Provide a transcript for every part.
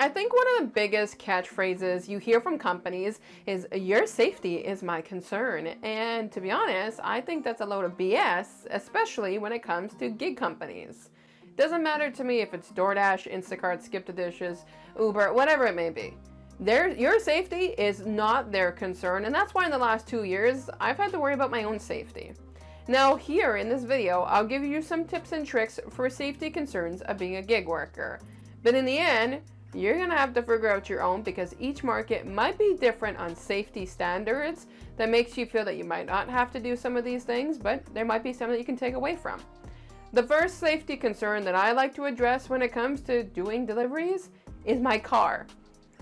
I think one of the biggest catchphrases you hear from companies is your safety is my concern. And to be honest, I think that's a load of BS, especially when it comes to gig companies. Doesn't matter to me if it's DoorDash, Instacart, Skip the Dishes, Uber, whatever it may be. Your safety is not their concern, and that's why in the last 2 years, I've had to worry about my own safety. Now here in this video, I'll give you some tips and tricks for safety concerns of being a gig worker. But in the end, you're going to have to figure out your own because each market might be different on safety standards that makes you feel that you might not have to do some of these things, but there might be some that you can take away from. The first safety concern that I like to address when it comes to doing deliveries is my car.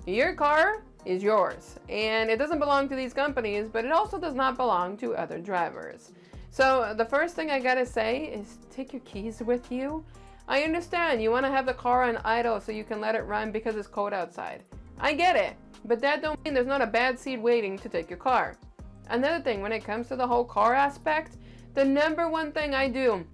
Your car is yours, and it doesn't belong to these companies, but it also does not belong to other drivers. So the first thing I gotta say is take your keys with you. I understand you want to have the car on idle so you can let it run because it's cold outside. I get it, but that don't mean there's not a bad seat waiting to take your car. Another thing, when it comes to the whole car aspect, the number one thing I do,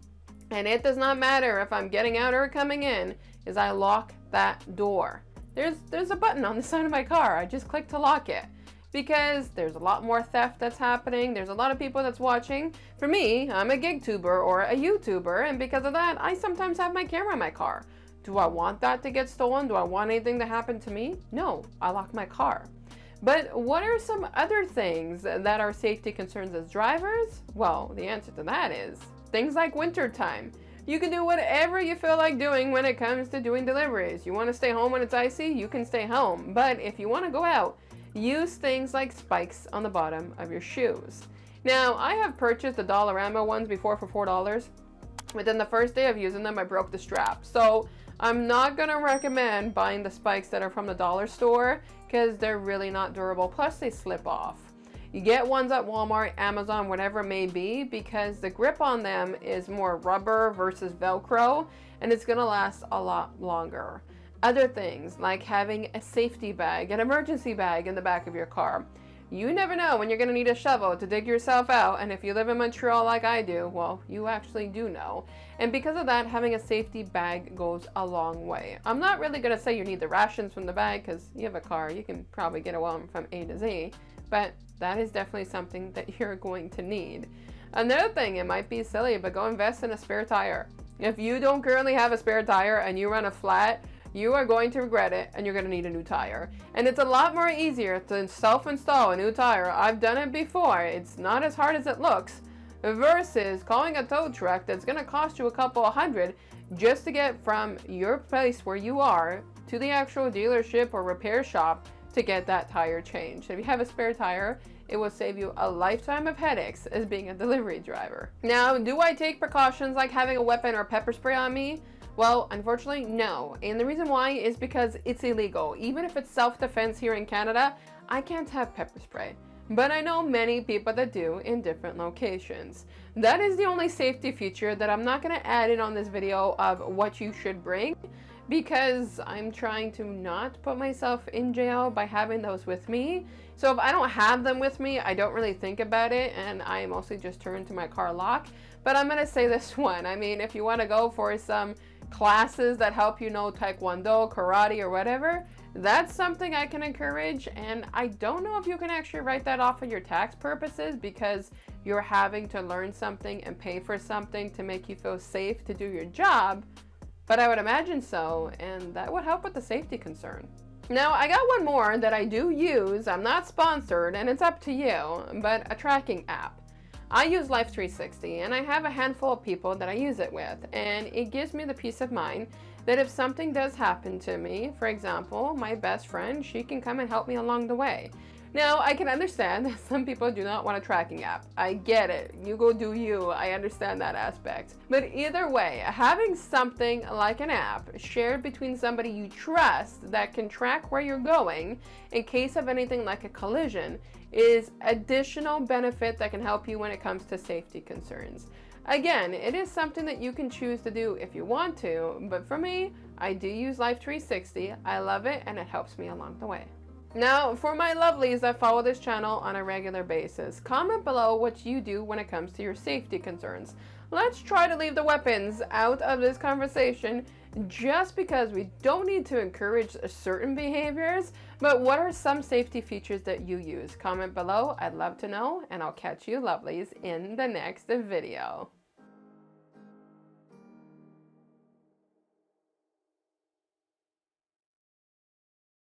and it does not matter if I'm getting out or coming in, is I lock that door. There's a button on the side of my car. I just click to lock it. Because there's a lot more theft that's happening. There's a lot of people that's watching. For me, I'm a gig tuber or a YouTuber, and because of that, I sometimes have my camera in my car. Do I want that to get stolen? Do I want anything to happen to me? No, I lock my car. But what are some other things that are safety concerns as drivers? Well, the answer to that is things like wintertime. You can do whatever you feel like doing when it comes to doing deliveries. You want to stay home when it's icy? You can stay home. But if you want to go out, use things like spikes on the bottom of your shoes. Now, I have purchased the Dollarama ones before for $4. Within the first day of using them, I broke the strap. So I'm not going to recommend buying the spikes that are from the dollar store because they're really not durable. Plus, they slip off. You get ones at Walmart, Amazon, whatever it may be, because the grip on them is more rubber versus Velcro, and it's going to last a lot longer. Other things like having a safety bag, an emergency bag in the back of your car. You never know when you're going to need a shovel to dig yourself out, and if you live in Montreal like I do, well, you actually do know. And because of that, having a safety bag goes a long way. I'm not really going to say you need the rations from the bag because you have a car, you can probably get one from A to Z, but that is definitely something that you're going to need. Another thing, it might be silly, but go invest in a spare tire. If you don't currently have a spare tire and you run a flat, you are going to regret it and you're going to need a new tire. And it's a lot more easier to self-install a new tire. I've done it before. It's not as hard as it looks versus calling a tow truck that's going to cost you a couple of $100 just to get from your place where you are to the actual dealership or repair shop to get that tire changed. If you have a spare tire, it will save you a lifetime of headaches as being a delivery driver. Now, do I take precautions like having a weapon or pepper spray on me? Well, unfortunately, no. And the reason why is because it's illegal. Even if it's self-defense here in Canada, I can't have pepper spray. But I know many people that do in different locations. That is the only safety feature that I'm not going to add in on this video of what you should bring, because I'm trying to not put myself in jail by having those with me. So if I don't have them with me, I don't really think about it, and I mostly just turn to my car lock. But I'm going to say this one. I mean, if you want to go for some classes that help you know Taekwondo, karate, or whatever, that's something I can encourage. And I don't know if you can actually write that off for your tax purposes because you're having to learn something and pay for something to make you feel safe to do your job. But I would imagine so, and that would help with the safety concern. Now, I got one more that I do use. I'm not sponsored, and it's up to you, but a tracking app. I use Life360, and I have a handful of people that I use it with, and it gives me the peace of mind that if something does happen to me, for example, my best friend, she can come and help me along the way. Now, I can understand that some people do not want a tracking app. I get it. You go do you. I understand that aspect. But either way, having something like an app shared between somebody you trust that can track where you're going in case of anything like a collision is additional benefit that can help you when it comes to safety concerns. Again, it is something that you can choose to do if you want to, but for me, I do use Life360. I love it, and it helps me along the way. Now, for my lovelies that follow this channel on a regular basis, comment below what you do when it comes to your safety concerns. Let's try to leave the weapons out of this conversation just because we don't need to encourage certain behaviors, but what are some safety features that you use? Comment below, I'd love to know, and I'll catch you lovelies in the next video.